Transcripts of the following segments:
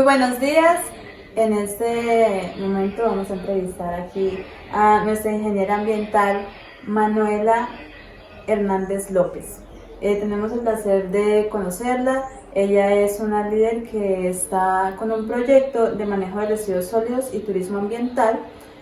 buenos días. En este momento vamos a entrevistar aquí a nuestra ingeniera ambiental Manuela Hernández López. Tenemos el placer de conocerla. Ella es una líder que está con un proyecto de manejo de residuos sólidos y turismo ambiental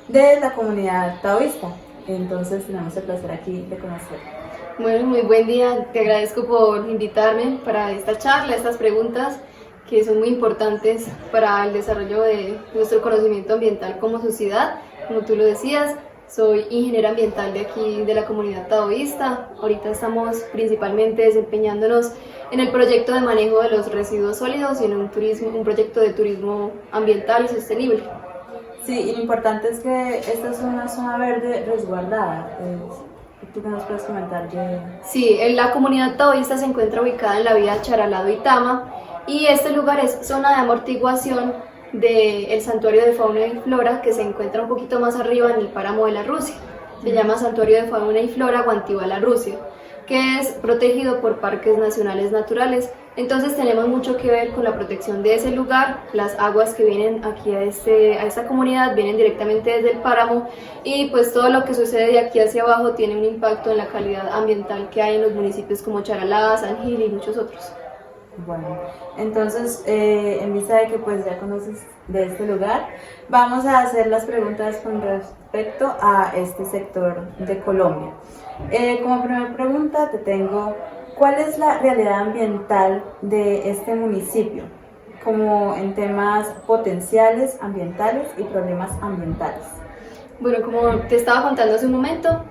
de la comunidad taoísta. Entonces tenemos el placer aquí de conocerla. Bueno, muy buen día. Te agradezco por invitarme para esta charla, estas preguntas que son muy importantes para el desarrollo de nuestro conocimiento ambiental como sociedad. Como tú lo decías, soy ingeniera ambiental de aquí, de la comunidad taoísta. Ahorita estamos principalmente desempeñándonos en el proyecto de manejo de los residuos sólidos y en un proyecto de turismo ambiental y sostenible. Sí, y lo importante es que esta es una zona verde resguardada. ¿Tú qué nos puedes comentar de...? Sí, la comunidad taoísta se encuentra ubicada en la vía Charalado-Itama y este lugar es zona de amortiguación del santuario de fauna y flora que se encuentra un poquito más arriba en el páramo de la Rusia. Se llama Santuario de Fauna y Flora Guantibala Rusia, que es protegido por parques nacionales naturales. Entonces tenemos mucho que ver con la protección de ese lugar. Las aguas que vienen aquí a esta comunidad vienen directamente desde el páramo y pues todo lo que sucede de aquí hacia abajo tiene un impacto en la calidad ambiental que hay en los municipios como Charalá, San Gil y muchos otros. Bueno, entonces en vista de que pues ya conoces de este lugar, vamos a hacer las preguntas con respecto a este sector de Colombia. Como primera pregunta te tengo, ¿cuál es la realidad ambiental de este municipio? Como en temas potenciales ambientales y problemas ambientales. Bueno, como te estaba contando hace un momento,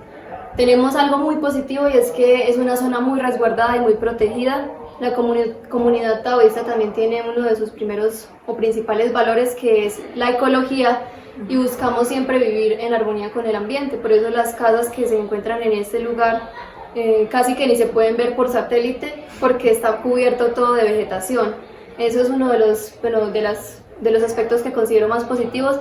tenemos algo muy positivo y es que es una zona muy resguardada y muy protegida. La comunidad taoísta también tiene uno de sus primeros o principales valores, que es la ecología, y buscamos siempre vivir en armonía con el ambiente. Por eso las casas que se encuentran en este lugar casi que ni se pueden ver por satélite porque está cubierto todo de vegetación. Eso es uno de los aspectos que considero más positivos.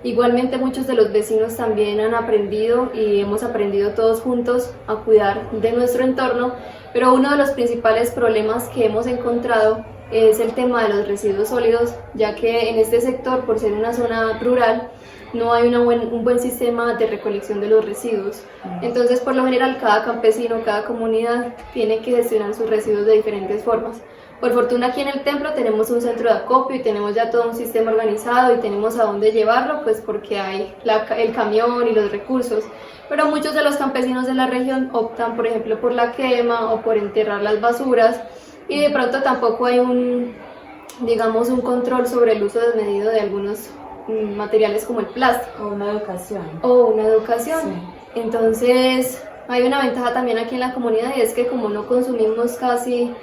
Igualmente muchos de los vecinos también han aprendido y hemos aprendido todos juntos a cuidar de nuestro entorno, pero uno de los principales problemas que hemos encontrado es el tema de los residuos sólidos, ya que en este sector, por ser una zona rural, no hay un buen sistema de recolección de los residuos. Entonces, por lo general, cada campesino, cada comunidad tiene que gestionar sus residuos de diferentes formas. Por fortuna aquí en el templo tenemos un centro de acopio y tenemos ya todo un sistema organizado y tenemos a dónde llevarlo, pues porque hay el camión y los recursos. Pero muchos de los campesinos de la región optan, por ejemplo, por la quema o por enterrar las basuras, y de pronto tampoco hay un control sobre el uso desmedido de algunos materiales como el plástico. O una educación. Sí. Entonces hay una ventaja también aquí en la comunidad, y es que como no consumimos casi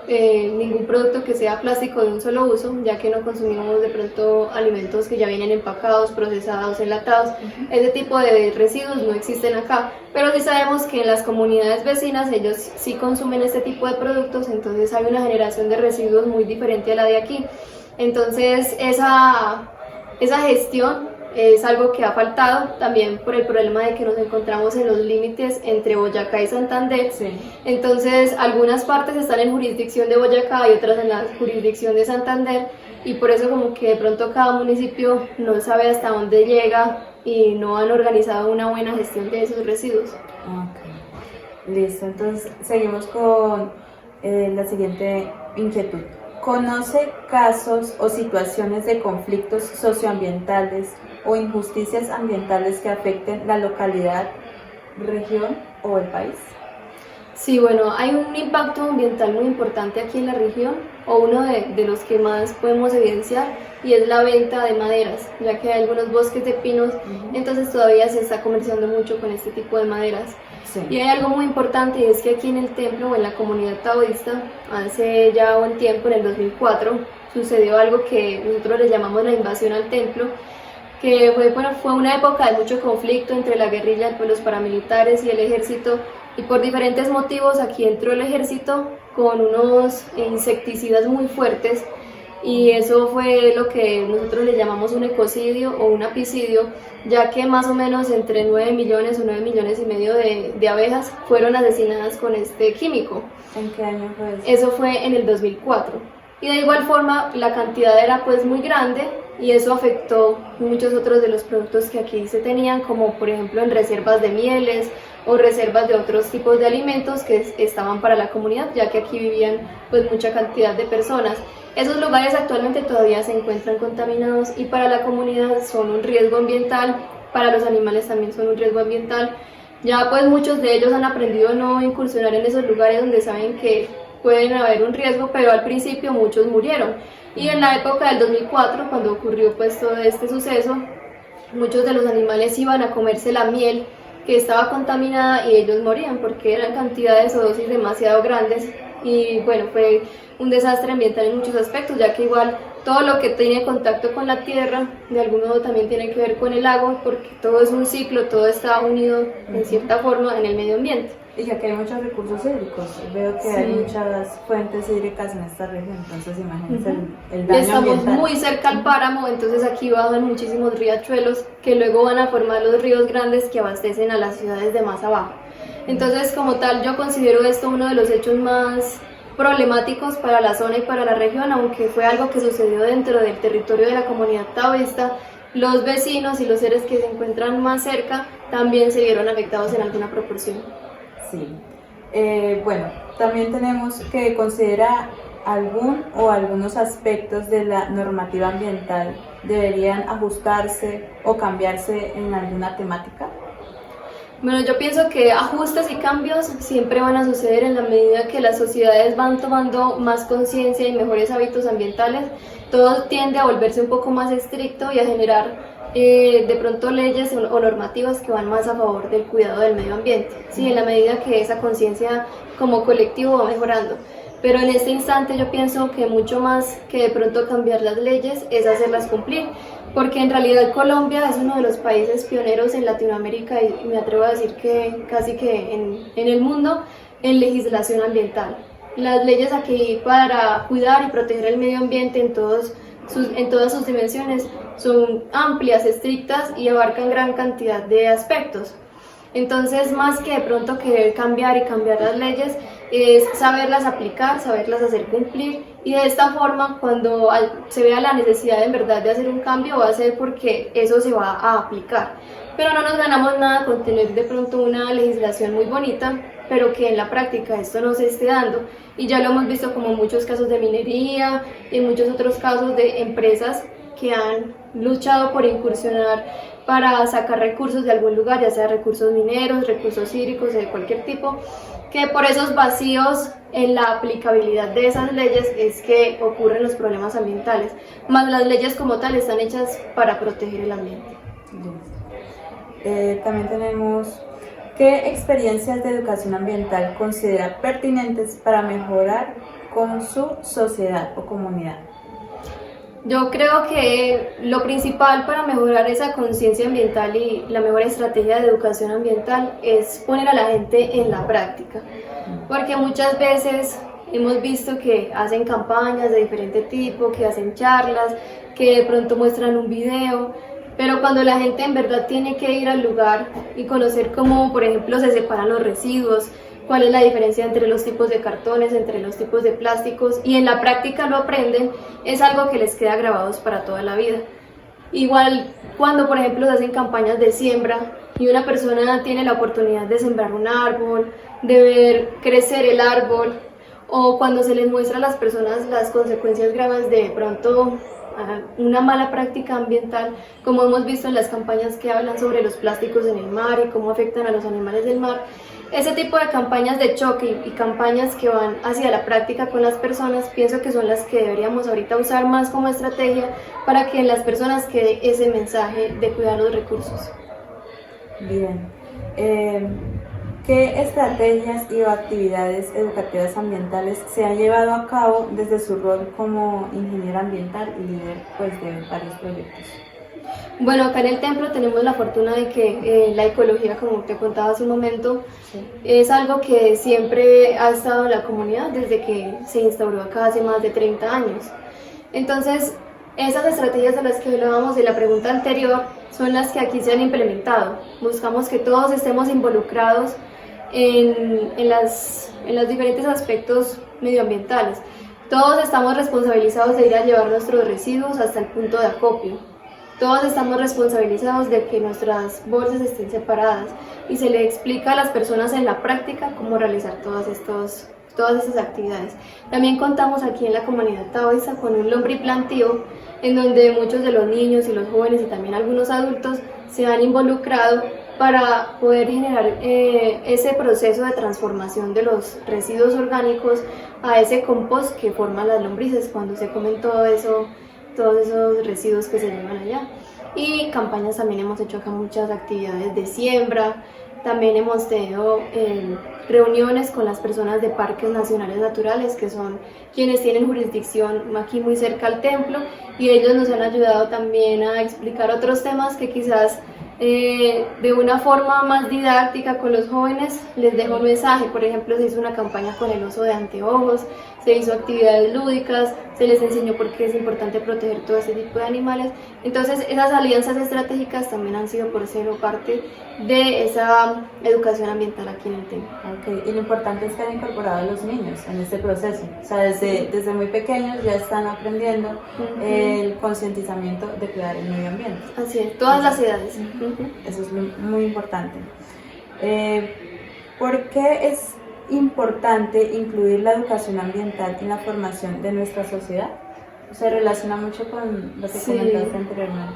ningún producto que sea plástico de un solo uso, ya que no consumimos de pronto alimentos que ya vienen empacados, procesados, enlatados. Ese tipo de residuos no existen acá, pero sí sabemos que en las comunidades vecinas ellos sí consumen este tipo de productos, entonces hay una generación de residuos muy diferente a la de aquí. Entonces esa gestión es algo que ha faltado también por el problema de que nos encontramos en los límites entre Boyacá y Santander. Sí. Entonces algunas partes están en jurisdicción de Boyacá y otras en la jurisdicción de Santander, y por eso como que de pronto cada municipio no sabe hasta dónde llega y no han organizado una buena gestión de esos residuos. Okay. Listo, entonces seguimos con la siguiente inquietud. ¿Conoce casos o situaciones de conflictos socioambientales o injusticias ambientales que afecten la localidad, región o el país? Sí, bueno, hay un impacto ambiental muy importante aquí en la región, o uno de los que más podemos evidenciar, y es la venta de maderas, ya que hay algunos bosques de pinos, entonces todavía se está comerciando mucho con este tipo de maderas. Sí. Y hay algo muy importante, y es que aquí en el templo o en la comunidad taoísta, hace ya un tiempo, en el 2004, sucedió algo que nosotros le llamamos la invasión al templo, que fue una época de mucho conflicto entre la guerrilla, pues, los paramilitares y el ejército, y por diferentes motivos aquí entró el ejército con unos insecticidas muy fuertes, y eso fue lo que nosotros le llamamos un ecocidio o un apicidio, ya que más o menos entre 9 millones o 9 millones y medio de abejas fueron asesinadas con este químico. ¿En qué año fue eso? Eso fue en el 2004. y de igual forma la cantidad era pues muy grande y eso afectó muchos otros de los productos que aquí se tenían, como por ejemplo en reservas de mieles o reservas de otros tipos de alimentos que estaban para la comunidad, ya que aquí vivían pues mucha cantidad de personas. Esos lugares actualmente todavía se encuentran contaminados y para la comunidad son un riesgo ambiental, para los animales también son un riesgo ambiental. Ya pues muchos de ellos han aprendido a no incursionar en esos lugares donde saben que pueden haber un riesgo, pero al principio muchos murieron. Y en la época del 2004, cuando ocurrió pues todo este suceso, muchos de los animales iban a comerse la miel que estaba contaminada y ellos morían porque eran cantidades o dosis demasiado grandes y bueno, fue un desastre ambiental en muchos aspectos, ya que igual todo lo que tiene contacto con la tierra de algún modo también tiene que ver con el agua, porque todo es un ciclo, todo está unido en cierta forma en el medio ambiente. Y que aquí hay muchos recursos hídricos, veo que hay muchas fuentes hídricas en esta región, entonces imagínense el daño Estamos ambiental. muy cerca al páramo, entonces aquí bajan muchísimos riachuelos que luego van a formar los ríos grandes que abastecen a las ciudades de más abajo. Entonces, como tal, yo considero esto uno de los hechos más problemáticos para la zona y para la región, aunque fue algo que sucedió dentro del territorio de la comunidad taoísta. Los vecinos y los seres que se encuentran más cerca también se vieron afectados en alguna proporción. Sí. Bueno, también tenemos que considerar algún o algunos aspectos de la normativa ambiental deberían ajustarse o cambiarse en alguna temática. Bueno, yo pienso que ajustes y cambios siempre van a suceder en la medida que las sociedades van tomando más conciencia y mejores hábitos ambientales. Todo tiende a volverse un poco más estricto y a generar de pronto leyes o normativas que van más a favor del cuidado del medio ambiente, ¿sí? En la medida que esa conciencia como colectivo va mejorando. Pero en este instante yo pienso que mucho más que de pronto cambiar las leyes es hacerlas cumplir, porque en realidad Colombia es uno de los países pioneros en Latinoamérica y me atrevo a decir que casi que en el mundo en legislación ambiental. Las leyes aquí para cuidar y proteger el medio ambiente en todas sus dimensiones son amplias, estrictas y abarcan gran cantidad de aspectos. Entonces, más que de pronto querer cambiar las leyes, es saberlas aplicar, saberlas hacer cumplir, y de esta forma, cuando se vea la necesidad en verdad de hacer un cambio, va a ser porque eso se va a aplicar. Pero no nos ganamos nada con tener de pronto una legislación muy bonita, pero que en la práctica esto no se esté dando. Y ya lo hemos visto como muchos casos de minería y muchos otros casos de empresas que han luchado por incursionar para sacar recursos de algún lugar, ya sea recursos mineros, recursos hídricos, de cualquier tipo, que por esos vacíos en la aplicabilidad de esas leyes es que ocurren los problemas ambientales, más las leyes como tal están hechas para proteger el ambiente. También tenemos, ¿qué experiencias de educación ambiental considera pertinentes para mejorar con su sociedad o comunidad? Yo creo que lo principal para mejorar esa conciencia ambiental y la mejor estrategia de educación ambiental es poner a la gente en la práctica, porque muchas veces hemos visto que hacen campañas de diferente tipo, que hacen charlas, que de pronto muestran un video, pero cuando la gente en verdad tiene que ir al lugar y conocer cómo, por ejemplo, se separan los residuos, cuál es la diferencia entre los tipos de cartones, entre los tipos de plásticos, y en la práctica lo aprenden, es algo que les queda grabados para toda la vida. Igual cuando, por ejemplo, se hacen campañas de siembra y una persona tiene la oportunidad de sembrar un árbol, de ver crecer el árbol, o cuando se les muestra a las personas las consecuencias graves de pronto una mala práctica ambiental, como hemos visto en las campañas que hablan sobre los plásticos en el mar y cómo afectan a los animales del mar. Ese tipo de campañas de choque y campañas que van hacia la práctica con las personas, pienso que son las que deberíamos ahorita usar más como estrategia para que en las personas quede ese mensaje de cuidar los recursos. Bien. ¿Qué estrategias y actividades educativas ambientales se han llevado a cabo desde su rol como ingeniero ambiental y líder de varios proyectos? Bueno, acá en el templo tenemos la fortuna de que la ecología, como te contaba hace un momento, es algo que siempre ha estado en la comunidad desde que se instauró acá hace más de 30 años. Entonces, esas estrategias de las que hablábamos de la pregunta anterior son las que aquí se han implementado. Buscamos que todos estemos involucrados en los diferentes aspectos medioambientales. Todos estamos responsabilizados de ir a llevar nuestros residuos hasta el punto de acopio. Todos estamos responsabilizados de que nuestras bolsas estén separadas y se le explica a las personas en la práctica cómo realizar todas esas actividades. También contamos aquí en la comunidad taoísta con un lombriplantío en donde muchos de los niños y los jóvenes y también algunos adultos se han involucrado para poder generar ese proceso de transformación de los residuos orgánicos a ese compost que forman las lombrices cuando se comen todos esos residuos que se llevan allá. Y campañas también hemos hecho acá, muchas actividades de siembra. También hemos tenido reuniones con las personas de parques nacionales naturales, que son quienes tienen jurisdicción aquí muy cerca al templo, y ellos nos han ayudado también a explicar otros temas que quizás de una forma más didáctica con los jóvenes les dejo un mensaje. Por ejemplo, se hizo una campaña con el oso de anteojos, se hizo actividades lúdicas, se les enseñó por qué es importante proteger todo ese tipo de animales. Entonces esas alianzas estratégicas también han sido por cero parte de esa educación ambiental aquí en el templo. Okay. Y lo importante es que han incorporado a los niños en este proceso, o sea, desde muy pequeños ya están aprendiendo el concientizamiento de cuidar el medio ambiente. Así es, todas las edades. Eso es muy importante. ¿Por qué es importante incluir la educación ambiental en la formación de nuestra sociedad? Se relaciona mucho con lo que comentaste anteriormente.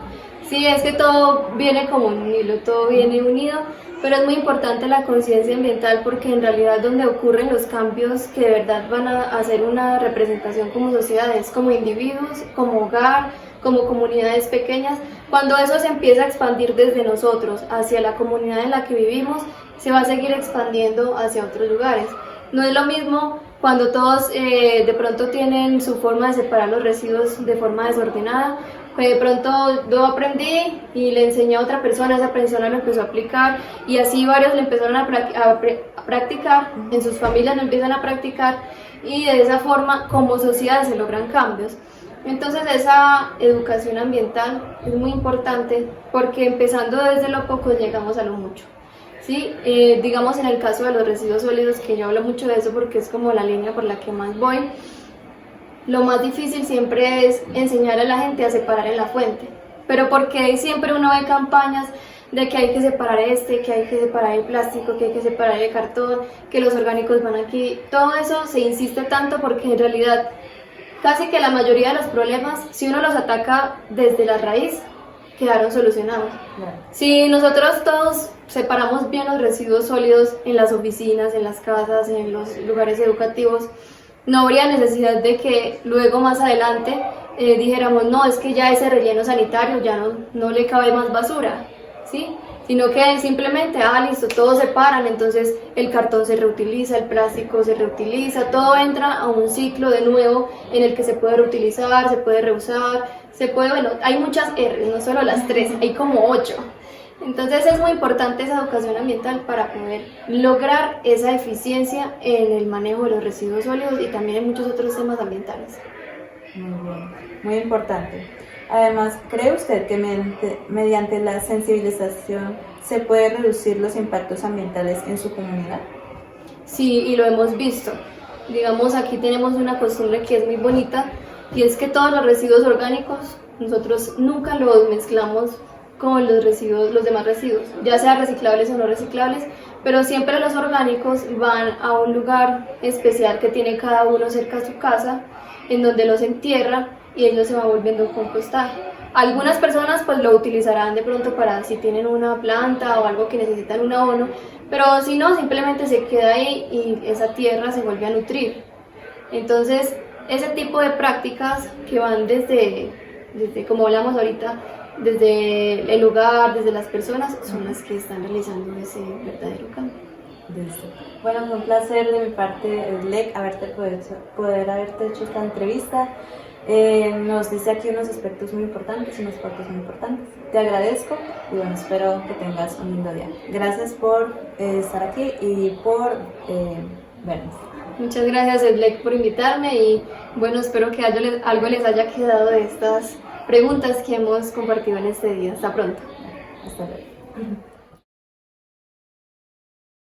Sí, es que todo viene como un hilo, todo viene unido, pero es muy importante la conciencia ambiental porque en realidad donde ocurren los cambios que de verdad van a hacer una representación como sociedades, como individuos, como hogar, como comunidades pequeñas, cuando eso se empieza a expandir desde nosotros hacia la comunidad en la que vivimos, se va a seguir expandiendo hacia otros lugares. No es lo mismo cuando todos de pronto tienen su forma de separar los residuos de forma desordenada, que de pronto yo aprendí y le enseñé a otra persona, esa persona lo empezó a aplicar y así varios le empezaron a practicar, en sus familias lo empiezan a practicar y de esa forma como sociedad se logran cambios. Entonces esa educación ambiental es muy importante porque empezando desde lo poco llegamos a lo mucho. ¿Sí? Digamos en el caso de los residuos sólidos, que yo hablo mucho de eso porque es como la línea por la que más voy, lo más difícil siempre es enseñar a la gente a separar en la fuente, pero porque siempre uno ve campañas de que hay que separar que hay que separar el plástico, que hay que separar el cartón, que los orgánicos van aquí, todo eso se insiste tanto porque en realidad casi que la mayoría de los problemas, si uno los ataca desde la raíz, quedaron solucionados. Si nosotros todos separamos bien los residuos sólidos en las oficinas, en las casas, en los lugares educativos, no habría necesidad de que luego más adelante dijéramos, no, es que ya ese relleno sanitario ya no le cabe más basura, ¿sí? Sino que simplemente, listo, todos se paran, entonces el cartón se reutiliza, el plástico se reutiliza, todo entra a un ciclo de nuevo en el que se puede reutilizar, se puede reusar, hay muchas R, no solo las 3, hay como 8. Entonces es muy importante esa educación ambiental para poder lograr esa eficiencia en el manejo de los residuos sólidos y también en muchos otros temas ambientales. Muy bien, muy importante. Además, ¿cree usted que mediante la sensibilización se puede reducir los impactos ambientales en su comunidad? Sí, y lo hemos visto. Digamos, aquí tenemos una costumbre que es muy bonita y es que todos los residuos orgánicos nosotros nunca los mezclamos con los demás residuos, ya sea reciclables o no reciclables, pero siempre los orgánicos van a un lugar especial que tiene cada uno cerca de su casa, en donde los entierra y ellos se van volviendo compostaje. Algunas personas pues lo utilizarán de pronto para si tienen una planta o algo que necesitan un abono, pero si no, simplemente se queda ahí y esa tierra se vuelve a nutrir. Entonces, ese tipo de prácticas que van desde como hablamos ahorita, desde el lugar, desde las personas, son las que están realizando ese verdadero cambio. Bueno, fue un placer de mi parte, Lek, poder haberte hecho esta entrevista. Nos dice aquí unos aspectos muy importantes, unos partes muy importantes. Te agradezco y bueno, espero que tengas un lindo día. Gracias por estar aquí y por vernos. Muchas gracias, Edlek, por invitarme y bueno, espero que algo les haya quedado de estas preguntas que hemos compartido en este día. Hasta pronto. Hasta luego.